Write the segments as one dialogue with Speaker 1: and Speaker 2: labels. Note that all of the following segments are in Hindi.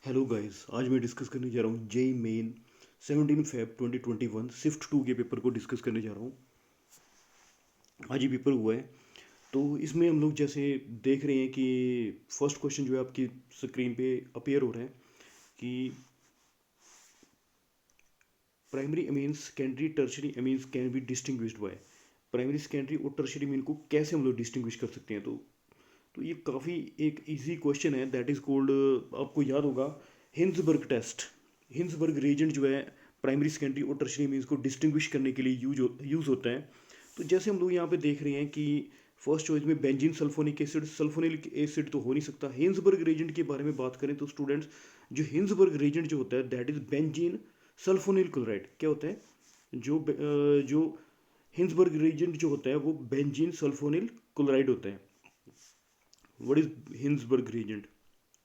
Speaker 1: हेलो गाइस, आज मैं डिस्कस करने जा रहा हूँ जेई मेन 17 फेब 2021 शिफ्ट 2 के पेपर को डिस्कस करने जा रहा हूँ। आज ही पेपर हुआ है। तो इसमें हम लोग जैसे देख रहे हैं कि फर्स्ट क्वेश्चन जो है आपकी स्क्रीन पे अपीयर हो रहा है कि primary amines secondary tertiary amines can be distinguished by. Primary secondary और टर्शरी अमीन को कैसे हम लोग डिस्टिंग्विश कर सकते हैं। तो ये काफ़ी एक इजी क्वेश्चन है। दैट इज़ कोल्ड, आपको याद होगा, हिंसबर्ग टेस्ट। हिंसबर्ग रीजेंट जो है प्राइमरी सेकेंडरी और टर्शरी मीन्स को डिस्टिंग्विश करने के लिए यूज़ होता है। तो जैसे हम लोग यहाँ पे देख रहे हैं कि फर्स्ट चॉइस में benzene sulphonic acid, sulphonic acid तो हो नहीं सकता। हिंसबर्ग रीजेंट के बारे में बात करें तो स्टूडेंट्स, जो हिंसबर्ग रीजेंट जो होता है that is benzene sulphonyl chloride. क्या होता है? जो हिंसबर्ग रीजेंट जो होता है वो बेंजीन सल्फोनिल क्लोराइड होता है। What is Hinsberg reagent?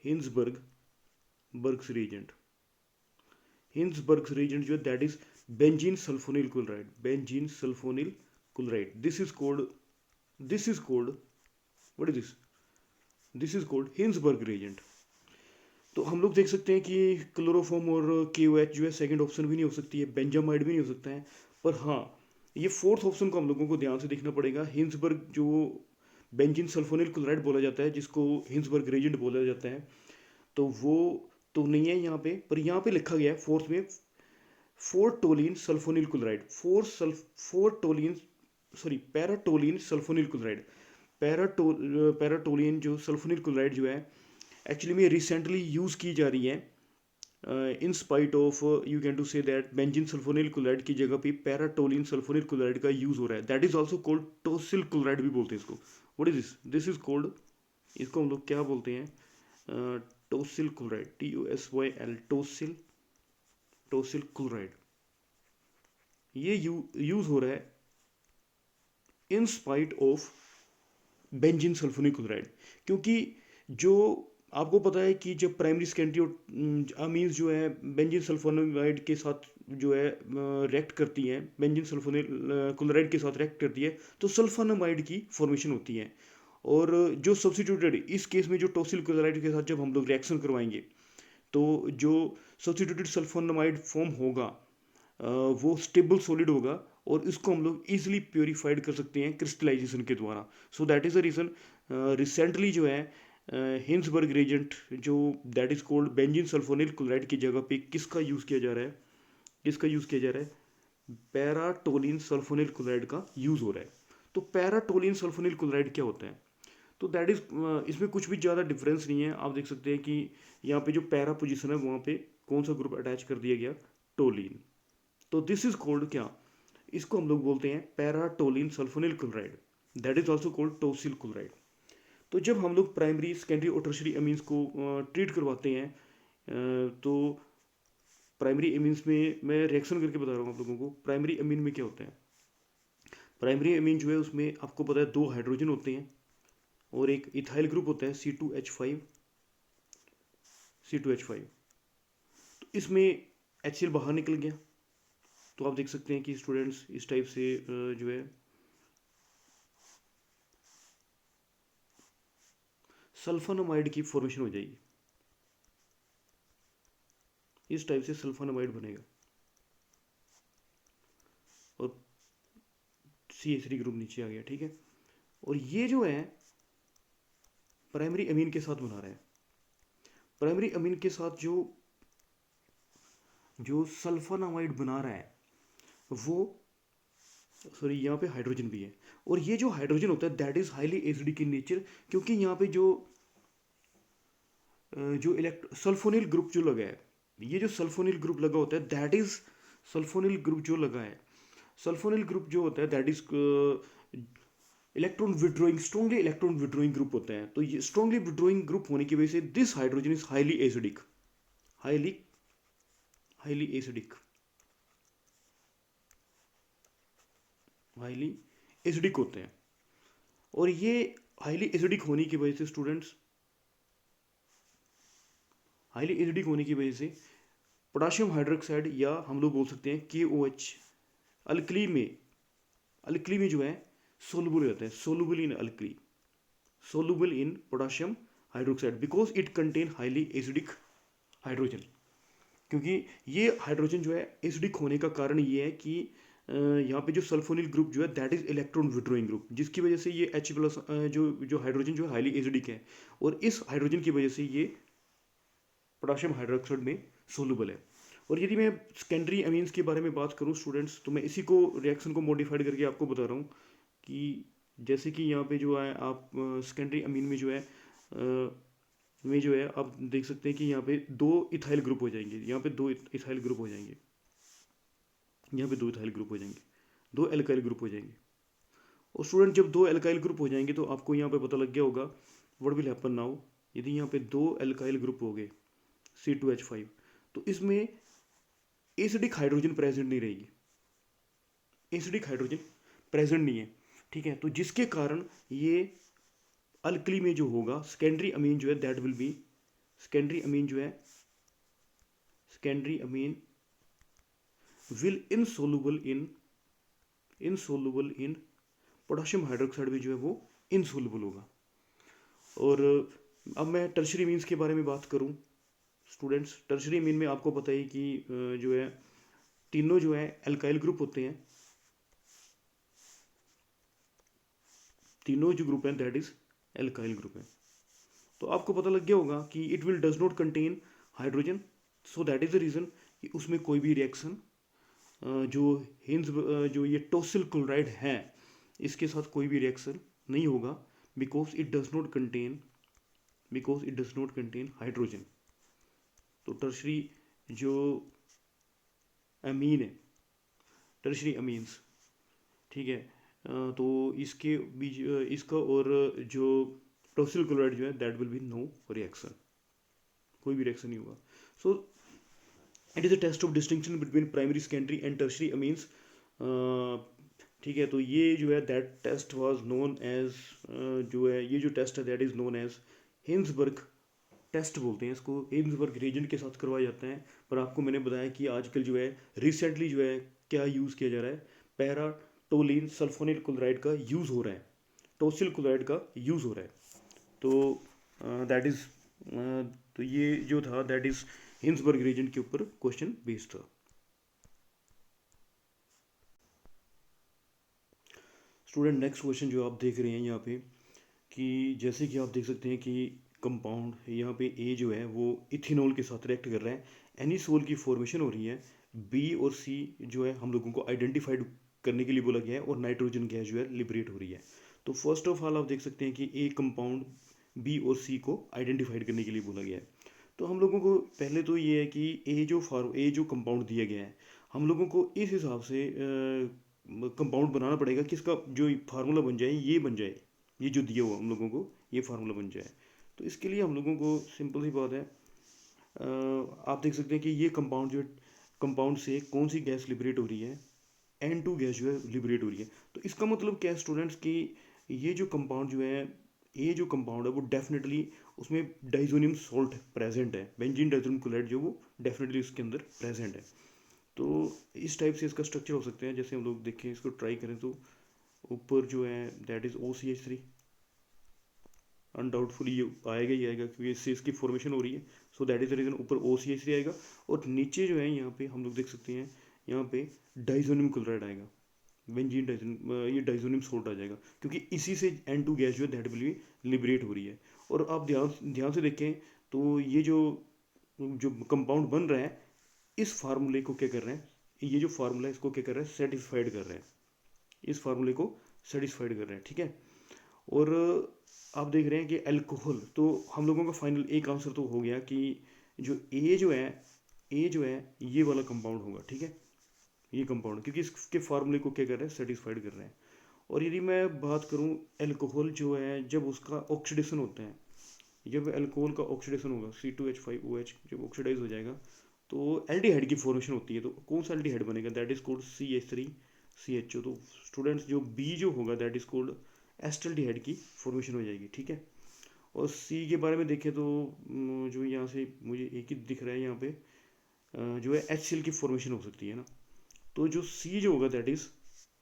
Speaker 1: Hinsberg Berg's reagent. Hinsberg's reagent जो है that is benzene sulfonyl chloride. Benzene sulfonyl chloride. This is called what is this? This is called Hinsberg reagent. तो हम लोग देख सकते हैं कि क्लोरोफॉर्म और KOH जो है सेकंड ऑप्शन भी नहीं हो सकती है, बेंजामाइड भी नहीं हो सकता है। पर हाँ, ये फोर्थ ऑप्शन को हम लोगों को ध्यान से देखना पड़ेगा। हिंसबर्ग जो बेंजीन सल्फोनिल क्लोराइड बोला जाता है, जिसको हिंसबर्ग रेजेंट बोला जाता है, तो वो तो नहीं है यहाँ पे। पर यहाँ पे लिखा गया है फोर्थ में four toluene sulphonyl chloride. Four toluene, sorry, para toluene sulphonyl chloride. Para toluene जो सल्फोनिल क्लोराइड जो है एक्चुअली में रिसेंटली यूज़ की जा रही है। In spite of you can to say that benzene sulphonyl chloride की जगह पे पैराटोलिन सल्फोनिल क्लोराइड का यूज़ हो रहा है। That is also called tosyl chloride भी बोलते हैं इसको। What is this? This is called, इसको हम लोग क्या बोलते हैं? Tosyl chloride, TOSYL, tosyl, tosyl chloride. ये यूज़ हो रहा है in spite of benzene sulphonic chloride. क्योंकि जो आपको पता है कि जब प्राइमरी सेकेंडरी अमीन्स जो है बेंजीन सल्फोनामाइड के साथ जो है रिएक्ट करती हैं, बेंजीन सल्फोनिल क्लोराइड के साथ रिएक्ट करती है, तो सल्फोनामाइड की फॉर्मेशन होती है। और जो सब्सिट्यूटेड, इस केस में जो टोसिल क्लोराइड के साथ जब हम लोग रिएक्शन करवाएंगे तो जो सब्सिट्यूटेड सल्फोनामाइड फॉर्म होगा वो स्टेबल सॉलिड होगा और इसको हम लोग इजीली प्योरीफाइड कर सकते हैं क्रिस्टलाइजेशन के द्वारा। So that is the reason recently जो है हिंसबर्ग रेजेंट जो that is cold benzene sulphonyl chloride की जगह पे किसका यूज़ किया जा रहा है? किसका यूज़ किया जा रहा है? पैराटोलिन सल्फोनिल क्लोराइड का यूज़ हो रहा है। तो पैराटोलिन सल्फोनिल क्लोराइड क्या होता है? तो दैट इज़, इसमें कुछ भी ज़्यादा डिफरेंस नहीं है। आप देख सकते हैं कि यहाँ पे जो पैरा पोजिशन है वहाँ पे कौन सा ग्रुप अटैच कर दिया गया? टोलिन। तो दिस इज कोल्ड क्या? इसको हम लोग बोलते हैं para toluene sulphonyl chloride. That is also called tosyl chloride. तो जब हम लोग प्राइमरी सेकेंडरी और टर्शरी अमीन्स को ट्रीट करवाते हैं, तो प्राइमरी अमीन्स में मैं रिएक्शन करके बता रहा हूँ आप लोगों को। प्राइमरी अमीन में क्या होता है? प्राइमरी अमीन जो है उसमें आपको पता है दो हाइड्रोजन होते हैं और एक इथाइल ग्रुप होता है C2H5। C2H5, तो इसमें HCl बाहर निकल गया। तो आप देख सकते हैं कि स्टूडेंट्स इस टाइप से जो है सल्फोनामाइड की फॉर्मेशन हो जाएगी। इस टाइप से सल्फोनामाइड बनेगा और CH3 ग्रुप नीचे आ गया। ठीक है, और ये जो है प्राइमरी अमीन के साथ बना रहा है। प्राइमरी अमीन के साथ जो जो सल्फोनामाइड बना रहा है वो, सॉरी, यहाँ पे हाइड्रोजन भी है। और ये जो हाइड्रोजन होता है that is highly acidic in nature. क्योंकि यहाँ पे जो इलेक्ट सल्फोनिल ग्रुप जो लगा है, ये जो सल्फोनिल ग्रुप लगा होता है दैट इज, सल्फोनिल ग्रुप जो लगा है, सल्फोनिल ग्रुप जो होता है that is electron withdrawing, strongly electron withdrawing group होते हैं। तो ये स्ट्रॉन्गली विड्रॉइंग ग्रुप होने की वजह से this hydrogen is highly acidic, highly highly acidic, highly acidic होते हैं। और ये हाईली एसिडिक होने की वजह से स्टूडेंट्स, हाईली एसिडिक होने की वजह से पोटाशियम हाइड्रोक्साइड, या हम लोग बोल सकते हैं KOH, अल्कली में, अल्कली में जो है सोलुबल रहता है, soluble in alkali, soluble in potassium hydroxide, because it contain highly acidic hydrogen, क्योंकि ये हाइड्रोजन जो है एसिडिक होने का कारण ये है कि यहाँ पे जो सल्फोनिल ग्रुप जो है that is electron withdrawing group, जिसकी वजह से ये H प्लस जो जो हाइड्रोजन जो है हाईली एसिडिक है, और इस हाइड्रोजन की वजह से ये पोटाशियम हाइड्रोक्साइड में सोलूबल है। और यदि मैं सेकेंडरी अमीन्स के बारे में बात करूँ स्टूडेंट्स, तो मैं इसी को रिएक्शन को मॉडिफाइड करके आपको बता रहा हूँ कि जैसे कि यहाँ पे जो है आप सेकेंडरी अमीन में जो है आप देख सकते हैं कि यहाँ पे दो इथाइल ग्रुप हो जाएंगे, यहाँ पे दो इथाइल ग्रुप हो जाएंगे, यहाँ पे दो इथाइल ग्रुप हो जाएंगे, दो एल्काइल ग्रुप हो जाएंगे। और स्टूडेंट जब दो एल्काइल ग्रुप हो जाएंगे तो आपको यहाँ पे पता लग गया होगा व्हाट विल हैपन नाउ। यदि यहाँ पे दो एल्काइल ग्रुप हो गए C2H5, तो इसमें एसिडिक हाइड्रोजन प्रेजेंट नहीं रहेगी, एसिडिक हाइड्रोजन प्रेजेंट नहीं है, ठीक है। तो जिसके कारण ये अल्कली में जो होगा सेकेंडरी अमीन जो है that will be, secondary amine जो है, secondary amine will insoluble in potassium hydroxide में जो है वो इनसोलुबल होगा। और अब मैं टर्शरी मीन्स के बारे में बात करूं स्टूडेंट्स, टर्शरी मीन में आपको पता है कि जो है तीनों जो है एल्काइल ग्रुप होते हैं, तीनों जो ग्रुप हैं दैट इज एल्काइल ग्रुप है। तो आपको पता लग गया होगा कि it will does not contain hydrogen, so that is the reason कि उसमें कोई भी रिएक्शन जो हिंस जो ये टोसिल क्लोराइड है इसके साथ कोई भी रिएक्शन नहीं होगा, because it does not contain hydrogen. तो टर्शरी जो अमीन है, टर्शरी अमीन्स, ठीक है, तो इसके बीच इसका और जो टोसिल क्लोराइड जो है that will be no reaction, कोई भी रिएक्शन नहीं होगा। So it is a test of distinction between primary secondary and tertiary amines, ठीक है। तो ये जो है that test was known as, जो है ये जो टेस्ट है that is known as Hinsberg test बोलते हैं इसको, हिंसबर्ग रेजेंट के साथ करवाया जाता है। पर आपको मैंने बताया कि आजकल जो है रिसेंटली जो है क्या यूज़ किया जा रहा है, पैराटोलिन सल्फोनिल क्लोराइड का यूज़ हो रहा है, टोसिल क्लोराइड का यूज़ हो रहा है। तो दैट इज़ तो ये जो था दैट इज़ हिंसबर्ग रीजन के ऊपर क्वेश्चन बेस्ड था। स्टूडेंट नेक्स्ट क्वेश्चन जो आप देख रहे हैं यहाँ पे कि जैसे कि आप देख सकते हैं कि कंपाउंड यहाँ पे ए जो है वो इथेनॉल के साथ रिएक्ट कर रहा है, एनिसोल की फॉर्मेशन हो रही है, बी और सी जो है हम लोगों को आइडेंटिफाइड करने के लिए बोला गया है, और नाइट्रोजन गैस जो है लिबरेट हो रही है। तो फर्स्ट ऑफ ऑल आप देख सकते हैं कि ए कंपाउंड बी और सी को आइडेंटिफाइड करने के लिए बोला गया है। तो हम लोगों को पहले तो ये है कि ए जो कंपाउंड दिया गया है हम लोगों को इस हिसाब से कंपाउंड बनाना पड़ेगा कि इसका जो फार्मूला बन जाए ये बन जाए, ये जो दिया हुआ हम लोगों को ये फार्मूला बन जाए। तो इसके लिए हम लोगों को सिंपल सी बात है, आप देख सकते हैं कि ये कंपाउंड जो कंपाउंड से कौन सी गैस लिबरेट हो रही है, N2 गैस जो है लिबरेट हो रही है। तो इसका मतलब क्या है स्टूडेंट्स कि ये जो कंपाउंड जो है, ये जो कंपाउंड है वो डेफिनेटली उसमें डाइजोनियम सॉल्ट प्रेजेंट है, बेंजीन डाइजोनियम क्लोराइड जो वो डेफिनेटली उसके अंदर प्रेजेंट है। तो इस टाइप से इसका स्ट्रक्चर हो सकते हैं। जैसे हम लोग देखें इसको ट्राई करें तो ऊपर जो है दैट इज़ OCH3, अनडाउटफुली ये आएगा ही आएगा क्योंकि इससे इसकी फॉर्मेशन हो रही है, so that is the reason ऊपर OCH3 आएगा। और नीचे जो है यहाँ पे हम लोग देख सकते हैं यहाँ पे डाइजोनियम क्लोराइड आएगा, बेंजीन डाइजोनियम, ये डाइजोनियम सोल्ट आ जाएगा क्योंकि इसी से N2 गैस जो है दैट विल बी लिबरेट हो रही है। और आप ध्यान ध्यान से देखें तो ये जो जो कंपाउंड बन रहा है इस फार्मूले को क्या कर रहे हैं, ये जो फार्मूला है इसको क्या कर रहे हैं, सेटिस्फाइड कर रहे हैं, इस फार्मूले को सेटिस्फाइड कर रहे हैं, ठीक है। और आप देख रहे हैं कि अल्कोहल, तो हम लोगों का फाइनल एक आंसर तो हो गया कि जो ए जो है ये वाला कंपाउंड होगा, ठीक है, ये कंपाउंड, क्योंकि इसके फार्मूले को क्या कर रहे हैं, सेटिस्फाइड कर रहे हैं। और यदि मैं बात करूं अल्कोहल जो है जब उसका ऑक्सीडेशन होता है, जब अल्कोहल का ऑक्सीडेशन होगा C2H5OH जब ऑक्सीडाइज हो जाएगा तो एल्डिहाइड की फॉर्मेशन होती है। तो कौन सा एल्डिहाइड बनेगा, दैट इज कोल्ड CH3CHO। तो स्टूडेंट्स जो बी जो होगा दैट इज कोल्ड एस्टल्डिहाइड की फॉर्मेशन हो जाएगी, ठीक है। और सी के बारे में देखें तो जो यहाँ से मुझे एक ही दिख रहा है यहाँ पे जो है HCl की फॉर्मेशन हो सकती है ना। तो जो सी जो होगा दैट इज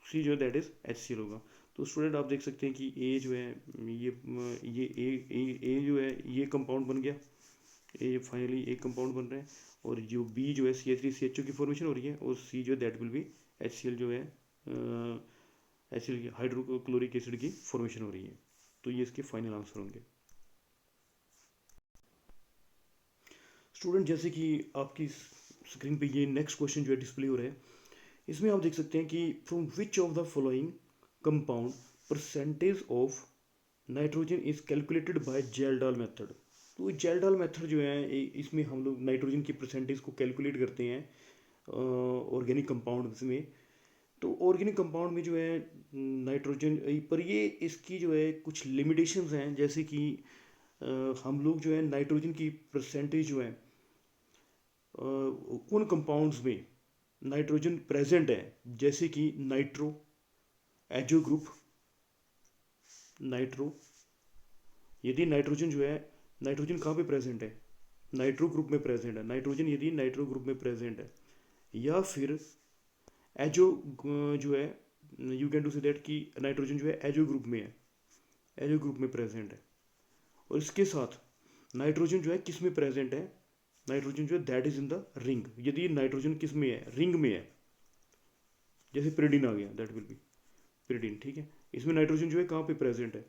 Speaker 1: सी जो है दैट इज HCl होगा। तो स्टूडेंट आप देख सकते हैं कि ए जो है ये जो है ये कंपाउंड बन गया, ये फाइनली एक कंपाउंड बन रहा है, और जो बी जो है CH3CHO की फॉर्मेशन हो रही है, और सी जो है दैट विल बी HCl जो है HCl हाइड्रोक्लोरिक एसिड की फॉर्मेशन हो रही है। तो ये इसके फाइनल आंसर होंगे। स्टूडेंट जैसे कि आपकी स्क्रीन पे ये नेक्स्ट क्वेश्चन जो है डिस्प्ले हो रहा है, इसमें आप देख सकते हैं कि from which of the following compound percentage of nitrogen is calculated by Kjeldahl method. तो जेल्डाल मेथड जो है इसमें हम लोग नाइट्रोजन की परसेंटेज को कैलकुलेट करते हैं ऑर्गेनिक कंपाउंड में। तो ऑर्गेनिक कंपाउंड में जो है नाइट्रोजन पर ये इसकी जो है कुछ लिमिटेशंस हैं, जैसे कि हम लोग जो है नाइट्रोजन की परसेंटेज जो है उन कंपाउंड्स में नाइट्रोजन प्रेजेंट है, जैसे कि नाइट्रो एजो ग्रुप, नाइट्रो, यदि नाइट्रोजन जो है, नाइट्रोजन कहाँ पे प्रेजेंट है, नाइट्रो ग्रुप में प्रेजेंट है, नाइट्रोजन यदि नाइट्रो ग्रुप में प्रेजेंट है, या फिर एजो जो है, you can to say that कि नाइट्रोजन जो है एजो ग्रुप में है, एजो ग्रुप में प्रेजेंट है। और इसके साथ नाइट्रोजन जो है किस में प्रेजेंट है, नाइट्रोजन जो है that is in the ring, यदि नाइट्रोजन किस में है, रिंग में है, जैसे पिरिडिन आ गया, दैट विल बी पिरिडिन, ठीक है। इसमें नाइट्रोजन जो है कहाँ पे प्रेजेंट है,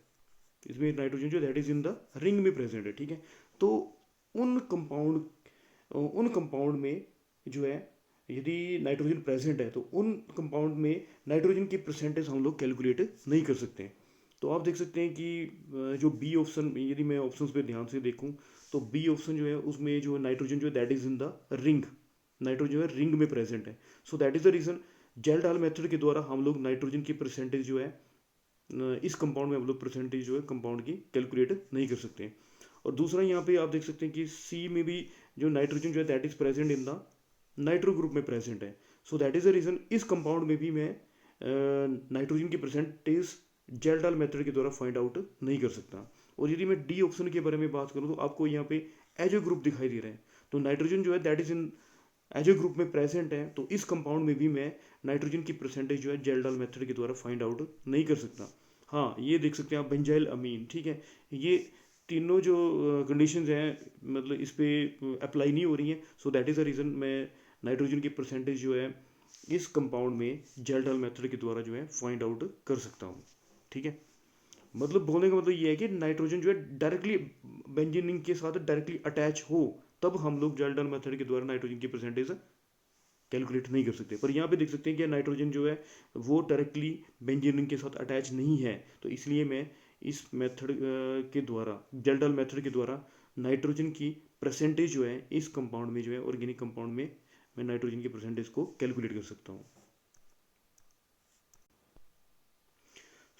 Speaker 1: इसमें नाइट्रोजन जो that is in the ring में प्रेजेंट है, ठीक है। तो उन कंपाउंड में जो है यदि नाइट्रोजन प्रेजेंट है, तो उन कंपाउंड में नाइट्रोजन की परसेंटेज हम लोग कैलकुलेट नहीं कर सकते हैं। तो आप देख सकते हैं कि जो बी ऑप्शन, यदि मैं ऑप्शंस पे ध्यान से देखूं, तो बी ऑप्शन जो है उसमें जो नाइट्रोजन जो है that is in the ring, nitrogen जो है रिंग में प्रेजेंट है। So that is the reason Kjeldahl method के द्वारा हम लोग नाइट्रोजन की परसेंटेज जो है इस कंपाउंड में हम लोग परसेंटेज जो है कंपाउंड की कैलकुलेट नहीं कर सकते हैं। और दूसरा यहाँ पे आप देख सकते हैं कि सी में भी जो नाइट्रोजन जो है that is present in the nitro group में प्रेजेंट है। So that is the reason इस कंपाउंड में भी मैं नाइट्रोजन की परसेंटेज जेल्डाल मेथड के द्वारा फाइंड आउट नहीं कर सकता। और यदि मैं डी ऑप्शन के बारे में बात करूँ, तो आपको यहाँ पे एजो ग्रुप दिखाई दे रहा है, तो नाइट्रोजन जो है that is in azo group में प्रेजेंट है, तो इस कंपाउंड में भी मैं नाइट्रोजन की परसेंटेज जो है जेल्डाल मेथड के द्वारा फाइंड आउट नहीं कर सकता। हाँ, ये देख सकते हैं आप बेंजाइल अमीन, ठीक है, ये तीनों जो कंडीशंस हैं मतलब इस पे अप्लाई नहीं हो रही हैं। So that is the reason मैं नाइट्रोजन की परसेंटेज जो है इस कंपाउंड में जेल्डाल मेथड के द्वारा जो है फाइंड आउट कर सकता हूँ, ठीक है। मतलब बोलने का मतलब ये है कि नाइट्रोजन जो है डायरेक्टली बेंजीन के साथ डायरेक्टली अटैच हो, तब हम लोग जेल्डाल मेथड के द्वारा नाइट्रोजन की परसेंटेज कैलकुलेट नहीं कर सकते। पर यहाँ पे देख सकते हैं कि नाइट्रोजन जो है वो डायरेक्टली बेंजीन के साथ अटैच नहीं है, तो इसलिए मैं इस मेथड के द्वारा, जेल्डाल मेथड के द्वारा नाइट्रोजन की परसेंटेज जो है इस कंपाउंड में जो है ऑर्गेनिक कंपाउंड में मैं नाइट्रोजन की परसेंटेज को कैलकुलेट कर सकता हूँ।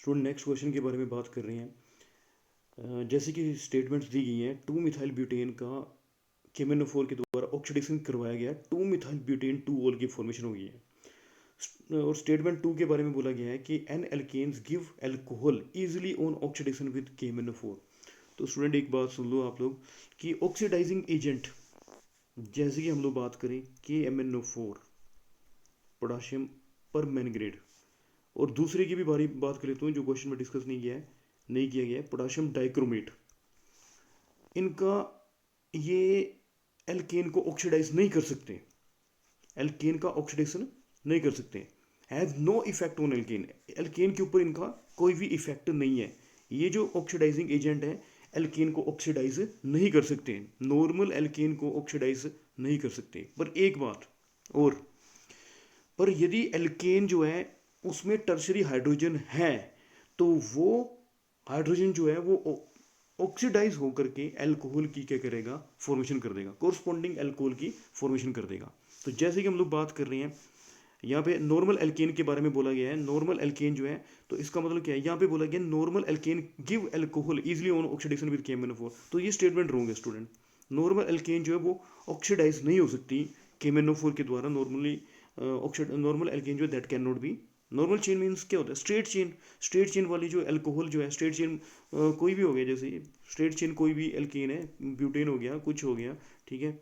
Speaker 1: स्टूडेंट नेक्स्ट क्वेश्चन के बारे में बात कर रहे हैं। जैसे कि स्टेटमेंट्स दी गई हैं, 2 मिथाइल ब्यूटेन का KMnO4 के द्वारा ऑक्सीडेशन करवाया गया, 2 मिथाइल ब्यूटेन 2 ऑल की फॉर्मेशन हो गई है। और स्टेटमेंट 2 के बारे में बोला गया है कि n alkanes give alcohol easily on oxidation with KMnO4। तो स्टूडेंट एक बात सुन लो आप लोग कि ऑक्सीडाइजिंग एजेंट, जैसे कि हम लोग बात करें KMnO4, पोटाशियम पर मैनग्रेड, और दूसरे की भी बारी बात कर लेते हैं जो क्वेश्चन में डिस्कस नहीं किया गया है, पोटाशियम डाइक्रोमेट, इनका ये एल्केन को ऑक्सीडाइज नहीं कर सकते, एल्केन का ऑक्सीडेशन नहीं कर सकते, has no effect on alkane, alkane के ऊपर इनका कोई भी इफेक्ट नहीं है। ये जो ऑक्सीडाइजिंग एजेंट है एल्केन को ऑक्सीडाइज नहीं कर सकते, नॉर्मल एल्केन को ऑक्सीडाइज नहीं कर सकते। पर एक बात और, पर यदि एल्केन जो है उसमें टर्शरी हाइड्रोजन है, तो वो हाइड्रोजन जो है वो ऑक्सीडाइज होकर के एल्कोहल की क्या करेगा, फॉर्मेशन कर देगा, कोरस्पॉन्डिंग एल्कोहल की फॉर्मेशन कर देगा। तो जैसे कि हम लोग बात कर रहे हैं यहाँ पे नॉर्मल एल्केन के बारे में बोला गया है, नॉर्मल एल्केन जो है, तो इसका मतलब क्या है, यहाँ पे बोला गया normal alkane give alcohol easily on oxidation with KMnO4। तो ये स्टेटमेंट रॉन्ग है स्टूडेंट, नॉर्मल एल्केन जो है वो ऑक्सीडाइज नहीं हो सकती KMnO4 के द्वारा, नॉर्मल एल्केन जो है that can not be. Normal chain means क्या होता है, स्ट्रेट चेन, स्ट्रेट चेन वाली जो एल्कोहल जो है, स्ट्रेट चेन कोई भी हो गया, जैसे स्ट्रेट चेन कोई भी एल्केन है, ब्यूटेन हो गया, कुछ हो गया, ठीक है,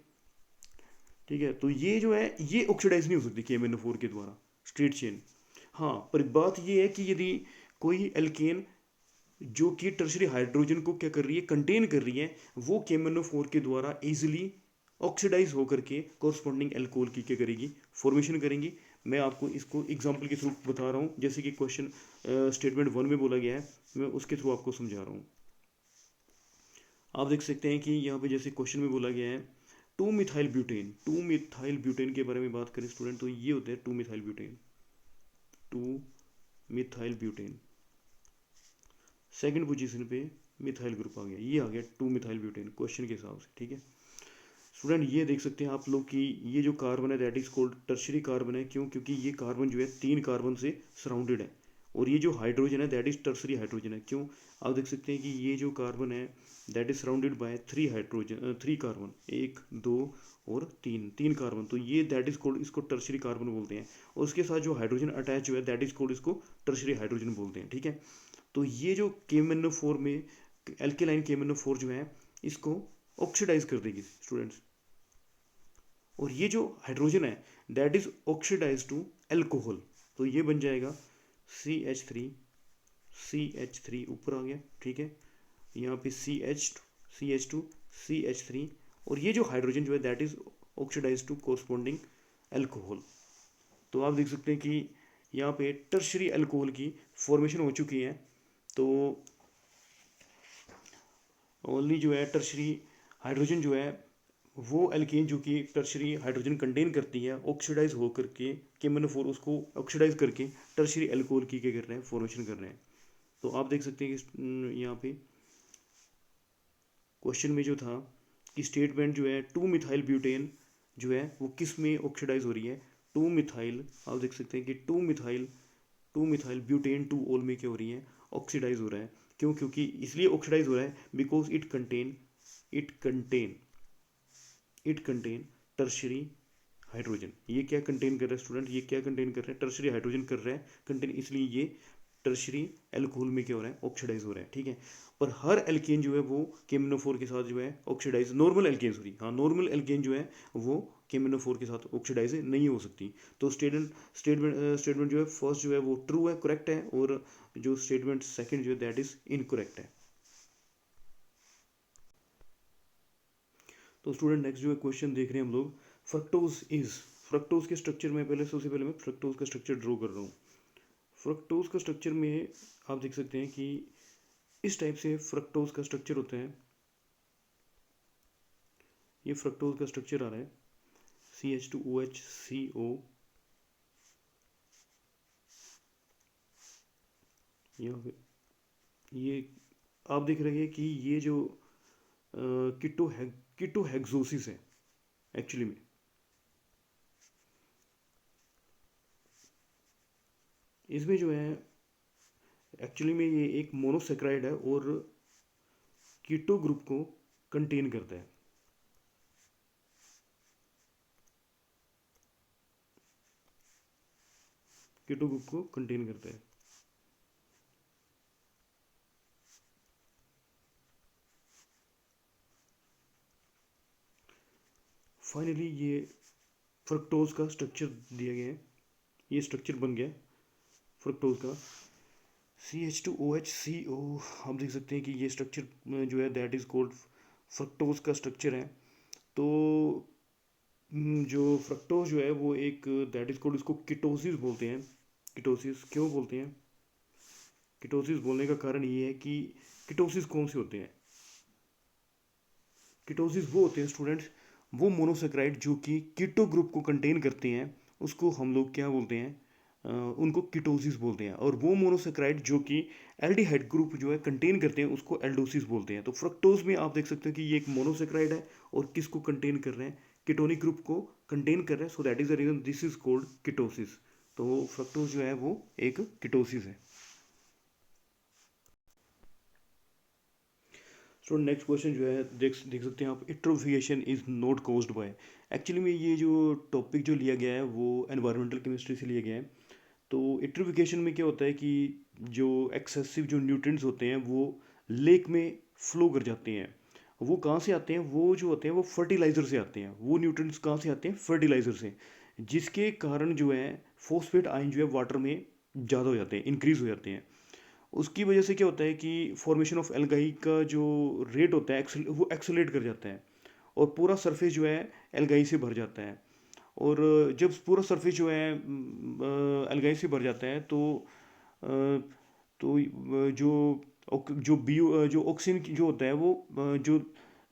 Speaker 1: ठीक है, तो ये जो है ये ऑक्सीडाइज नहीं हो सकती KMnO4 के द्वारा, स्ट्रेट चेन। हाँ, पर बात ये है कि यदि कोई एल्केन जो कि टर्शरी हाइड्रोजन को क्या कर रही है, कंटेन कर रही है, वो KMnO4 के द्वारा इजिली ऑक्सीडाइज होकर के कोरस्पॉन्डिंग एल्कोहल की क्या करेगी, फॉर्मेशन करेंगी। मैं आपको इसको एग्जांपल के थ्रू बता रहा हूँ, जैसे कि क्वेश्चन स्टेटमेंट 1 में बोला गया है, मैं उसके थ्रू आपको समझा रहा हूँ। आप देख सकते हैं कि यहाँ पे जैसे क्वेश्चन में बोला गया है 2 मिथाइल ब्यूटेन, 2 मिथाइल ब्यूटेन के बारे में बात करें स्टूडेंट, तो ये होते हैं 2 methyl butane, 2 methyl butane. Second position पे मिथाइल ग्रुप आ गया, ये आ गया 2 मिथाइल ब्यूटेन क्वेश्चन के हिसाब से, ठीक है स्टूडेंट। ये देख सकते हैं आप लोग कि ये जो कार्बन है that is called tertiary carbon है, क्यों, क्योंकि ये कार्बन जो है 3 कार्बन से सराउंडेड है, और ये जो हाइड्रोजन है दैट इज टर्शरी हाइड्रोजन है, क्यों, आप देख सकते हैं कि ये जो कार्बन है that is surrounded by 3 hydrogen, 3 carbon, 1 2 और 3 कार्बन, तो ये दैट इज कॉल्ड, इसको टर्शरी कार्बन बोलते हैं। और उसके साथ जो हाइड्रोजन अटैच हुआ है दैट इज कॉल्ड, इसको टर्शरी हाइड्रोजन बोलते हैं, ठीक है। तो ये जो KMnO4 में एल्केलाइन KMnO4 जो है इसको ऑक्सीडाइज कर देगी स्टूडेंट्स, और ये जो हाइड्रोजन है that is oxidise to alcohol, तो ये बन जाएगा CH3, CH3 ऊपर आ गया, ठीक है, यहाँ पे CH2, CH3, और ये जो हाइड्रोजन जो है that is oxidise to corresponding alcohol. तो आप देख सकते हैं कि यहाँ पे टर्शरी एल्कोहल की फॉर्मेशन हो चुकी है। तो ओनली जो है टर्शरी हाइड्रोजन जो है वो एल्केन जो कि टर्शरी हाइड्रोजन कंटेन करती है, ऑक्सीडाइज होकर के KMnO4 उसको ऑक्सीडाइज करके टर्शरी एल्कोहल की क्या कर रहे हैं, फॉर्मेशन कर रहे हैं। तो आप देख सकते हैं कि यहाँ पे क्वेश्चन में जो था कि स्टेटमेंट जो है 2 मिथाइल ब्यूटेन जो है वो किस में ऑक्सीडाइज हो रही है, 2 मिथाइल, आप देख सकते हैं कि 2 मिथाइल ब्यूटेन 2 ओल में क्या हो रही है, ऑक्सीडाइज हो रहा है, क्यों, क्योंकि इसलिए ऑक्सीडाइज हो रहा है because it contain tertiary hydrogen. ये क्या कंटेन कर रहा है स्टूडेंट, ये क्या कंटेन कर रहा है, टर्शरी हाइड्रोजन कर रहा है कंटेन, इसलिए ये टर्शरी एल्कोहल में क्या हो रहा है, ऑक्सीडाइज हो रहा है, ठीक है। पर हर एल्केन जो है वो KMnO4 के साथ जो है ऑक्सीडाइज, नॉर्मल एल्केन, सॉरी हाँ, नॉर्मल एल्केन जो है वो KMnO4 के साथ ऑक्सीडाइज नहीं हो सकती। तो स्टेटमेंट जो है फर्स्ट जो है वो ट्रू है, करेक्ट है, और जो स्टेटमेंट सेकंड जो है दैट इज इनकरेक्ट है। तो स्टूडेंट नेक्स्ट जो है क्वेश्चन देख रहे हैं हम लोग, फ्रक्टोज के स्ट्रक्चर में पहले, सबसे पहले मैं फ्रक्टोज का स्ट्रक्चर ड्रॉ कर रहा हूँ। फ्रक्टोज का स्ट्रक्चर में आप देख सकते हैं कि इस टाइप से फ्रक्टोज का स्ट्रक्चर होता है, ये फ्रक्टोज का स्ट्रक्चर आ रहा है CH2OH यहाँ पे, ये आप देख रहे हैं कि ये जो कीटोहेक्सोसिस है एक्चुअली में, इसमें जो है एक्चुअली में ये एक मोनोसेक्राइड है और कीटो ग्रुप को कंटेन करता है। कीटो ग्रुप को कंटेन करता है। फाइनली ये फ्रक्टोज का स्ट्रक्चर दिया गया है, ये स्ट्रक्चर बन गया फ्रक्टोज का CH2OHCO। आप देख सकते हैं कि ये स्ट्रक्चर जो है दैट इज कॉल्ड फ्रक्टोज का स्ट्रक्चर है। तो जो फ्रक्टोज जो है वो एक दैट इज कॉल्ड, इसको कीटोसिस बोलते हैं। कीटोसिस क्यों बोलते हैं, कीटोसिस बोलने का कारण ये है कि कीटोसिस कौन से होते हैं, कीटोसिस वो होते हैं स्टूडेंट्स, वो मोनोसेक्राइड जो कि कीटो ग्रुप को कंटेन करते हैं, उसको हम लोग क्या बोलते हैं, उनको कीटोसिस बोलते हैं। और वो मोनोसेक्राइड जो कि एल्डिहाइड ग्रुप जो है कंटेन करते हैं उसको एल्डोसिस बोलते हैं। तो फ्रक्टोज में आप देख सकते हैं कि ये एक मोनोसेक्राइड है और किसको कंटेन कर रहे हैं, कीटोनिक ग्रुप को कंटेन कर रहे हैं, so that is the reason this is called ketosis. तो फ्रक्टोज जो है वो एक कीटोसिस है। सो नेक्स्ट क्वेश्चन जो है देख सकते हैं आप, eutrophication is not caused by. Actually में ये जो टॉपिक जो लिया गया है वो एनवायरमेंटल केमिस्ट्री से लिया गया है। तो इट्रिफिकेशन में क्या होता है कि जो एक्सेसिव जो न्यूट्रिएंट्स होते हैं वो लेक में फ्लो कर जाते हैं। वो कहाँ से आते हैं, वो जो होते हैं वो फर्टिलाइज़र से आते हैं। वो न्यूट्रिएंट्स कहाँ से आते हैं, फर्टिलाइज़र से, जिसके कारण जो है फॉस्फेट आयन जो है वाटर में ज़्यादा हो जाते हैं, इंक्रीज हो जाते हैं। उसकी वजह से क्या होता है कि फॉर्मेशन ऑफ एल्गाई का जो रेट होता है वो एक्सेलरेट कर जाता है, और पूरा सरफेस जो है एल्गाई से भर जाता है। और जब पूरा सरफेस जो है एल्गाई से भर जाता है, अ, जो जो ऑक्सीजन जो होता है वो जो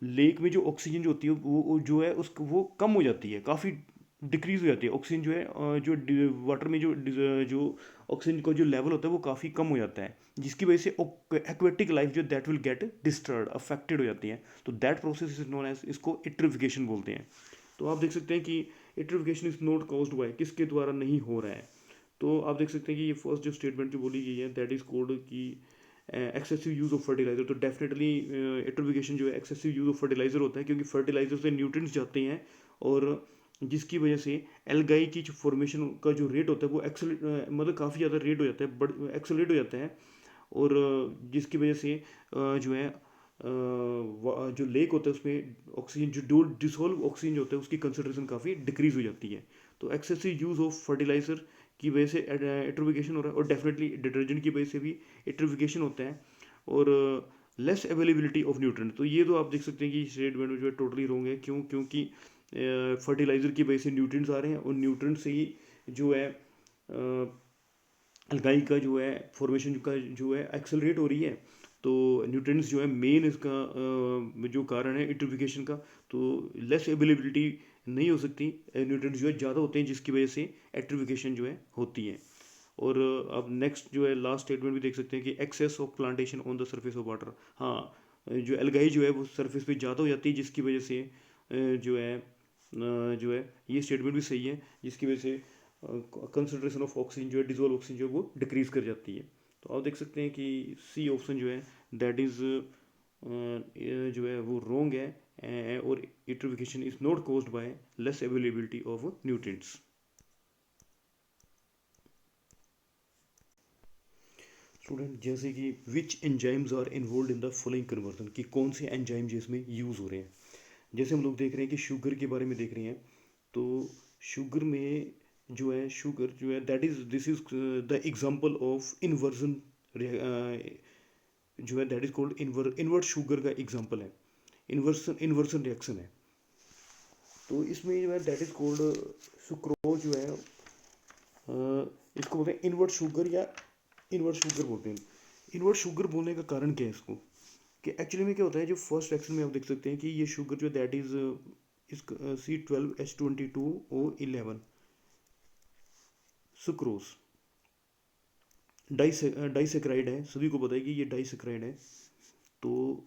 Speaker 1: लेक में जो ऑक्सीजन जो होती है वो जो है उसको वो कम हो जाती है, काफ़ी डिक्रीज हो जाती है ऑक्सीजन जो है, जो वाटर में जो ऑक्सीजन का जो लेवल होता है वो काफ़ी कम हो जाता है, जिसकी वजह से एक्वेटिक लाइफ जो that will get disturb affected हो जाती है। तो that process is known as, इसको इट्रिफिकेशन बोलते हैं। तो आप देख सकते हैं कि इट्रिफिकेशन इज नॉट कॉज्ड बाय, किसके द्वारा नहीं हो रहा है। तो आप देख सकते हैं कि ये फर्स्ट जो स्टेटमेंट जो बोली गई है दैट इज कोल्ड की एक्सेसिव यूज़ ऑफ फर्टिलाइजर। तो डेफिनेटली इट्रिफिकेशन जो है एक्सेसिव यूज़ ऑफ फर्टिलाइजर होता है, क्योंकि फर्टिलाइजर से न्यूट्रिएंट्स जाते हैं, और जिसकी वजह से एल्गाई की जो फॉर्मेशन का जो रेट होता है वो मतलब काफ़ी ज़्यादा रेट हो जाता है, बड़ एक्सेलरेट हो जाता है। और जिसकी वजह से जो है जो लेक होता है उसमें ऑक्सीजन जो डिसॉल्व ऑक्सीजन जो होता है उसकी कंसनट्रेशन काफ़ी डिक्रीज हो जाती है। तो एक्सेसिव यूज़ ऑफ फर्टिलाइजर की वजह से एट्रोफिकेशन हो रहा है, और डेफिनेटली डिटर्जेंट की वजह से भी एट्रोफिकेशन होता है। और लेस अवेलेबिलिटी ऑफ न्यूट्रेंट, तो ये तो आप देख सकते हैं कि स्टेटमेंट में जो है टोटली रॉन्ग है। क्यों? क्योंकि फर्टिलाइज़र की वजह से न्यूट्रिएंट्स आ रहे हैं, और न्यूट्रिएंट से ही जो है अलगाई का जो है फॉर्मेशन का जो है एक्सेलरेट हो रही है। तो न्यूट्रिएंट्स जो है मेन इसका जो कारण है इट्रिफिकेशन का। तो लेस अवेलेबिलिटी नहीं हो सकती, न्यूट्रिएंट्स जो है ज़्यादा होते हैं, जिसकी वजह से एट्रिफिकेशन जो है होती है। और अब नेक्स्ट जो है लास्ट स्टेटमेंट भी देख सकते हैं कि excess of plantation on the surface of water. हाँ, जो एल्गाई जो है वो सरफेस पे ज़्यादा हो जाती है, जिसकी वजह से जो है ये स्टेटमेंट भी सही है, जिसकी वजह से कंसनट्रेशन ऑफ ऑक्सीजन जो है डिजोल्व ऑक्सीजन जो है वो डिक्रीज कर जाती है। तो आप देख सकते हैं कि सी ऑप्शन जो है दैट इज़ जो है वो रॉन्ग है, और eutrophication is not caused by less availability of nutrients. Student, जैसे कि which enzymes are involve in the following conversion, कि कौन से एंजाइम जिसमें यूज़ हो रहे हैं। जैसे हम लोग देख रहे हैं कि शुगर के बारे में देख रहे हैं, तो शुगर में जो है शुगर जो है that is this is the example of inversion, जो है that is called invert sugar का एग्जांपल है, इन्वर्सन इन्वर्सन रिएक्शन है। तो इसमें जो है दैट इज कॉल्ड सुक्रोज जो है इसको बोलते हैं इन्वर्ट शुगर, या इन्वर्ट शुगर बोलते हैं। इन्वर्ट शुगर बोलने का कारण क्या है इसको, कि एक्चुअली में क्या होता है, जो फर्स्ट रिएक्शन में आप देख सकते हैं कि ये शुगर जो दैट इज इस C12H22O11 सुक्रोज डाइसेक्राइड है, सभी को पता है कि ये डाइसेक्राइड है। तो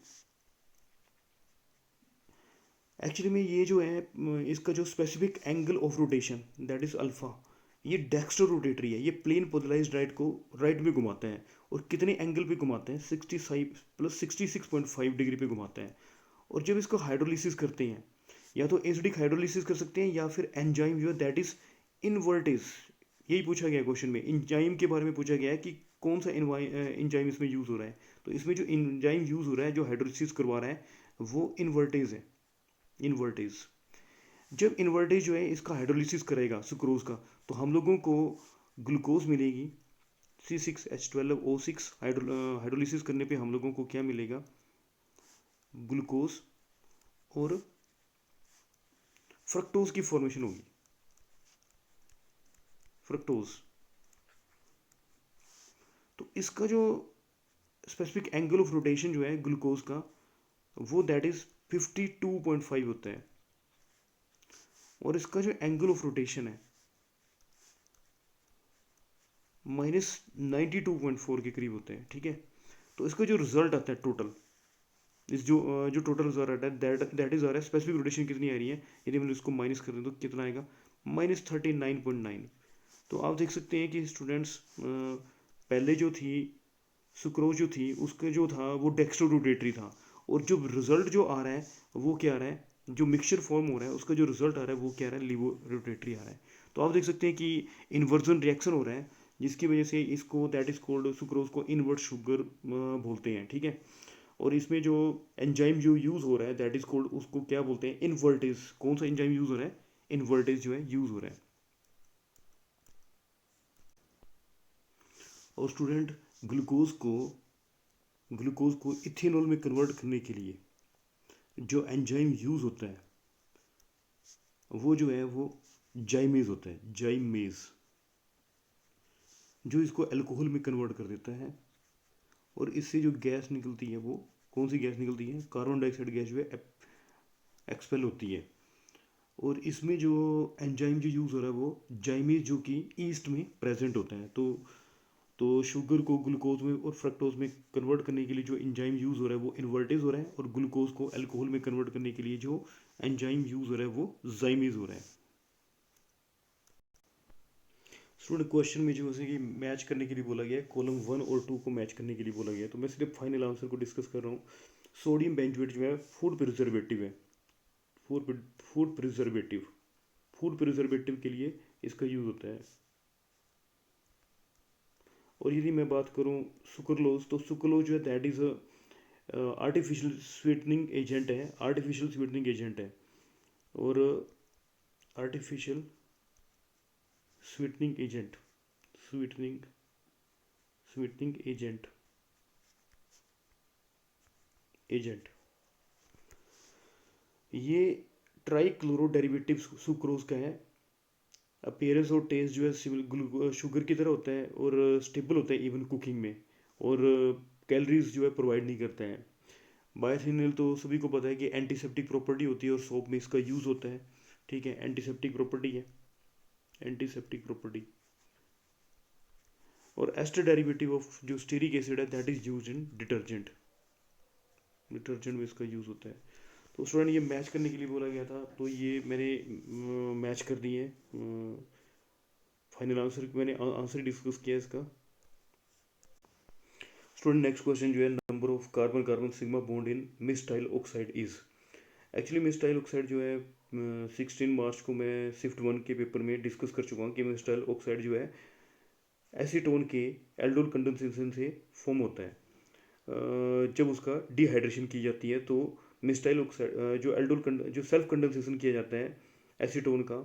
Speaker 1: एक्चुअली में ये जो है इसका जो specific angle of rotation that is alpha, ये डेक्स्टर रोटेटरी है, ये प्लेन पोलराइज्ड राइट को राइट में घुमाते हैं। और कितने एंगल पे घुमाते हैं, 66 + 66.5 डिग्री पे घुमाते हैं। और जब इसको हाइड्रोलिसिस करते हैं, या तो एसिडिक हाइड्रोलिसिस कर सकते हैं, या फिर एंजाइम जो है दैट इज इनवर्टेज। यही पूछा गया क्वेश्चन में, इंजाइम के बारे में पूछा गया है कि कौन सा इंजाइम इसमें यूज़ हो रहा है। तो इसमें जो इंजाइम यूज़ हो रहा है जो हाइड्रोलिसिस करवा रहा है वो इनवर्टेज है, इनवर्टेज। जब इन्वर्टेज जो है इसका हाइड्रोलिसिस करेगा सुक्रोज का, तो हम लोगों को ग्लूकोज मिलेगी C6H12O6। हाइड्रोलिसिस करने पे हम लोगों को क्या मिलेगा, ग्लूकोज, और फ्रक्टोज की फॉर्मेशन होगी, फ्रक्टोज। तो इसका जो स्पेसिफिक एंगल ऑफ रोटेशन जो है ग्लूकोज का वो दैट इज 52.5 होता है, और इसका जो एंगल ऑफ रोटेशन है -92.4 के करीब होते हैं। ठीक है, तो इसका जो रिजल्ट आता है टोटल, इस जो टोटल रिजल्ट आता है दैट इज आ रहा है, स्पेसिफिक रोटेशन कितनी आ रही है, यदि हम इसको माइनस कर दें तो कितना आएगा, -39.9। तो आप देख सकते हैं कि स्टूडेंट्स पहले जो थी सुक्रोज जो थी उसका जो था वो डेक्स्ट्रो रोटेटरी था, और जो रिजल्ट जो आ रहा है वो क्या आ रहा है, जो मिक्सचर फॉर्म हो रहा है उसका जो रिजल्ट आ रहा है वो क्या आ रहा है, लिवो रोटेटरी आ रहा है। तो आप देख सकते हैं कि इन्वर्जन रिएक्शन हो रहा है, जिसकी वजह से इसको दैट इज कोल्ड सुक्रोज को इन्वर्ट शुगर बोलते हैं। ठीक है, और इसमें जो एंजाइम जो यूज़ हो रहा है दैट इज कोल्ड, उसको क्या बोलते हैं, इनवर्टेज। कौन सा एंजाइम यूज़ हो रहा है, इनवर्टेज जो है यूज़ हो रहा है। और स्टूडेंट ग्लूकोज को ग्लूकोज को इथेनॉल में कन्वर्ट करने के लिए जो एंजाइम यूज़ होता है वो जो है वो जाइमेज होता है, जाइमेज, जो इसको अल्कोहल में कन्वर्ट कर देता है। और इससे जो गैस निकलती है वो कौन सी गैस निकलती है? कार्बन डाइऑक्साइड गैस जो है एक्सपेल होती है। और इसमें जो एंजाइम जो यूज़ हो रहा है वो जाइमेज, जो कि ईस्ट में प्रेजेंट होता है। तो शुगर को ग्लूकोज में और फ्रक्टोज में कन्वर्ट करने के लिए जो एंजाइम यूज़ हो रहा है वो इन्वर्टेज हो रहा है, और ग्लूकोज को अल्कोहल में कन्वर्ट करने के लिए जो एंजाइम यूज़ हो रहा है वो जाइमेज हो रहा है। स्टूडेंट क्वेश्चन में जो है कि मैच करने के लिए बोला गया है, कॉलम 1 और 2 को मैच करने के लिए बोला गया है, तो मैं सिर्फ फाइनल आंसर को डिस्कस कर रहा हूँ। सोडियम बेंजोएट जो है फूड प्रिजर्वेटिव है। Food food preservative food preservative के लिए इसका यूज़ होता है। और यदि मैं बात करूँ सुक्रोलोज, तो सुक्रोलोज जो है that is artificial sweetening agent है, आर्टिफिशियल स्वीटनिंग एजेंट है। और artificial sweetening agent, sweetening sweetening agent agent ये ट्राईक्लोरो डेरिवेटिव सुक्रोज का है। अपीयरेंस और टेस्ट जो है शुगर की तरह होता है और स्टेबल होता है इवन कुकिंग में, और कैलोरीज जो है प्रोवाइड नहीं करता है। बायोथिनल तो सभी को पता है कि एंटीसेप्टिक प्रॉपर्टी होती है और सोप में इसका यूज़ होता है। ठीक है, एंटीसेप्टिक प्रॉपर्टी है, एंटीसेप्टिक प्रॉपर्टी। और एस्टर डेरिवेटिव ऑफ जो स्टीरिक एसिड है that is use in detergent, detergent में इसका यूज़ होता है। तो स्टूडेंट ये मैच करने के लिए बोला गया था, तो ये मैंने मैच कर दिए। फाइनल आंसर मैंने आंसर डिस्कस किया इसका। स्टूडेंट नेक्स्ट क्वेश्चन जो है, number of carbon carbon sigma bond in mesityl oxide is. Actually mesityl oxide जो है 16 मार्च को मैं शिफ्ट 1 के पेपर में डिस्कस कर चुका हूँ कि मिस्टाइल ऑक्साइड जो है एसीटोन के एल्डोल कंडेंसेशन से फॉर्म होता है। जब उसका डिहाइड्रेशन की जाती है तो मिस्टाइल ऑक्साइड जो जो सेल्फ कंडेंसेशन किया जाता है एसीटोन का,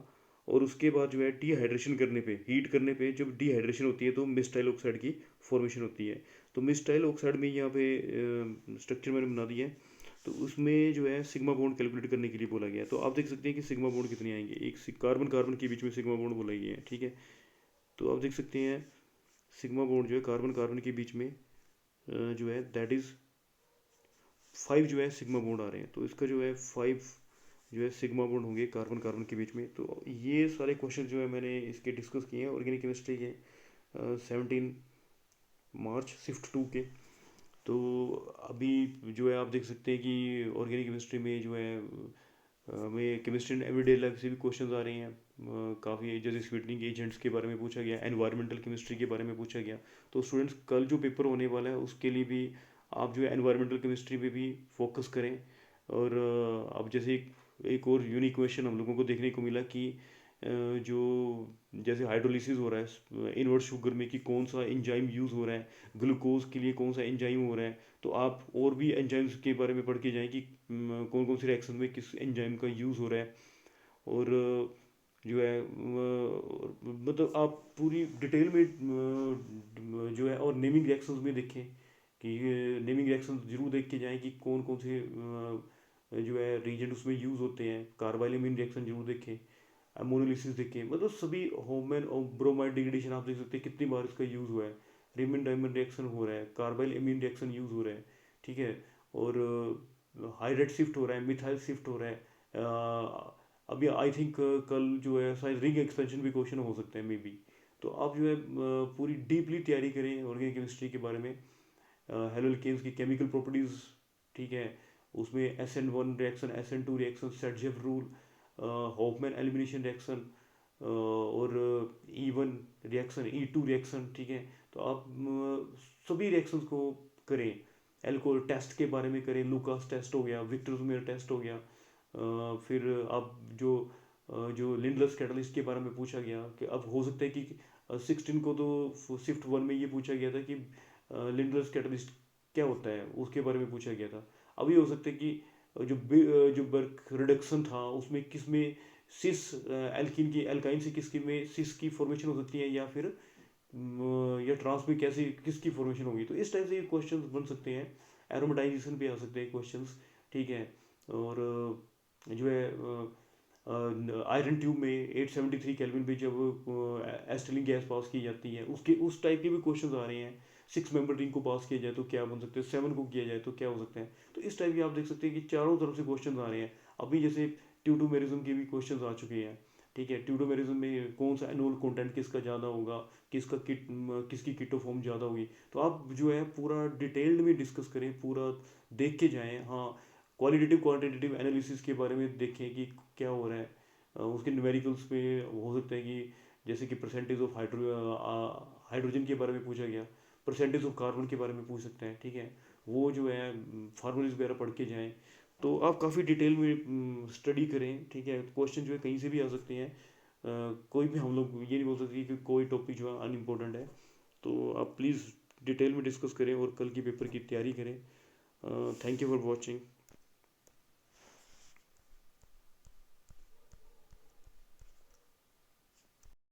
Speaker 1: और उसके बाद जो है डिहाइड्रेशन करने पे, हीट करने पे जब डिहाइड्रेशन होती है तो मिस्टाइल ऑक्साइड की फॉर्मेशन होती है। तो मिस्टाइल ऑक्साइड में यहाँ पे स्ट्रक्चर मैंने बना दिया है। तो उसमें जो है सिग्मा बॉन्ड कैलकुलेट करने के लिए बोला गया है। तो आप देख सकते हैं कि सिग्मा बॉन्ड कितने आएंगे, एक कार्बन कार्बन के बीच में सिग्मा बॉन्ड बोला गया है। ठीक है, तो आप देख सकते हैं सिग्मा बॉन्ड जो है कार्बन कार्बन के बीच में जो है दैट इज़ 5 जो है सिग्मा बॉन्ड आ रहे हैं। तो इसका जो है 5 जो है सिग्मा बॉन्ड होंगे कार्बन कार्बन के बीच में। तो ये सारे क्वेश्चन जो है मैंने इसके डिस्कस किए हैं ऑर्गेनिक केमिस्ट्री के 17 मार्च शिफ्ट 2 के। तो अभी जो है आप देख सकते हैं कि ऑर्गेनिक केमिस्ट्री में जो है हमें केमिस्ट्री एंड एवरीडे लाइफ से भी क्वेश्चंस आ रहे हैं काफ़ी, जैसे स्वीटनिंग एजेंट्स के बारे में पूछा गया, एनवायरमेंटल केमिस्ट्री के बारे में पूछा गया। तो स्टूडेंट्स कल जो पेपर होने वाला है उसके लिए भी आप जो है एनवायरमेंटल केमिस्ट्री पे भी फोकस करें। और अब जैसे एक और यूनिक क्वेश्चन हम लोगों को देखने को मिला कि जो जैसे हाइड्रोलिसिस हो रहा है इनवर्ट शुगर में कि कौन सा एंजाइम यूज़ हो रहा है, ग्लूकोज के लिए कौन सा एंजाइम हो रहा है। तो आप और भी एंजाइम्स के बारे में पढ़ के जाएं कि कौन कौन सी रिएक्शन में किस एंजाइम का यूज़ हो रहा है। और जो है मतलब आप पूरी डिटेल में जो है, और नेमिंग रिएक्शंस में देखें कि नेमिंग रिएक्शंस जरूर देख के जाएं कि कौन कौन से जो है रीजेंट उसमें यूज़ होते हैं। कार्बाइलमिन रिएक्शन जरूर देखें, अमोनोलिसिस देखें, मतलब सभी होमन और ब्रोमाइड डिग्रेडेशन आप देख सकते हैं कितनी बार इसका यूज़ हुआ है। रिमन डायमंड रिएक्शन हो रहा है, कार्बाइल एमीन रिएक्शन यूज़ हो रहा है। ठीक है, और हाइड्रेट शिफ्ट हो रहा है, मिथाइल शिफ्ट हो रहा है। अभी आई थिंक कल जो है शायद रिंग एक्सपेंशन भी क्वेश्चन हो सकते हैं मे बी। तो आप जो है पूरी डीपली तैयारी करें ऑर्गेनिक केमिस्ट्री के बारे में। हेलोल्केन्स की केमिकल प्रॉपर्टीज़, ठीक है, उसमें SN1 reaction, SN2 reaction, Saytzeff rule, Hofmann elimination reaction, और E1 रिएक्शन, E2 रिएक्शन। ठीक है, तो आप सभी रिएक्शंस को करें। एल्कोहल टेस्ट के बारे में करें, लूकास टेस्ट हो गया, विक्टर्समेयर टेस्ट हो गया। फिर आप जो लिंडलर्स कैटलिस्ट के बारे में पूछा गया कि अब हो सकता है कि 16 को तो शिफ्ट 1 में ये पूछा गया था कि लिंडलर्स कैटलिस्ट क्या होता है, उसके बारे में पूछा गया था। अभी हो सकता है कि जो बर्क रिडक्शन था उसमें किस में सिस एल्किन की एल्काइन से किसकी में सिस की फॉर्मेशन हो सकती है, या फिर या ट्रांस में कैसे किसकी फॉर्मेशन होगी, तो इस टाइप से ये क्वेश्चन बन सकते हैं। एरोमेटाइजेशन पे आ सकते हैं क्वेश्चंस, ठीक है। और जो है आयरन ट्यूब में 873 केल्विन पे जब एसिटिलीन गैस पास की जाती है, उसके उस टाइप के भी क्वेश्चन आ रहे हैं। 6 मेंबर रिंग को पास किया जाए तो क्या बन सकते हैं, 7 को किया जाए तो क्या हो सकते हैं। तो इस टाइप के आप देख सकते हैं कि चारों तरफ से क्वेश्चन आ रहे हैं। अभी जैसे ट्यूटोमेरिज्म के भी क्वेश्चन आ चुके हैं, ठीक है। ट्यूटोमेरिज्म में कौन सा एनोल कंटेंट किसका ज़्यादा होगा, किसकी कीटोफॉर्म ज़्यादा होगी। तो आप जो है पूरा डिटेल्ड में डिस्कस करें, पूरा देख के जाएं। हाँ, क्वालिटेटिव क्वांटिटेटिव एनालिसिस के बारे में देखें कि क्या हो रहा है। उसके न्यूमेरिकल्स पे हो सकता है कि जैसे कि परसेंटेज ऑफ हाइड्रोजन के बारे में पूछा गया, परसेंटेज ऑफ कार्बन के बारे में पूछ सकते हैं, ठीक है। वो जो है फार्मूलेज वगैरह पढ़ के जाएं। तो आप काफ़ी डिटेल में स्टडी करें, ठीक है। क्वेश्चन जो है कहीं से भी आ सकते हैं। कोई भी, हम लोग ये नहीं बोल सकते कि कोई टॉपिक जो है अनइम्पोर्टेंट है। तो आप प्लीज़ डिटेल में डिस्कस करें और कल की पेपर की तैयारी करें। Thank you for watching.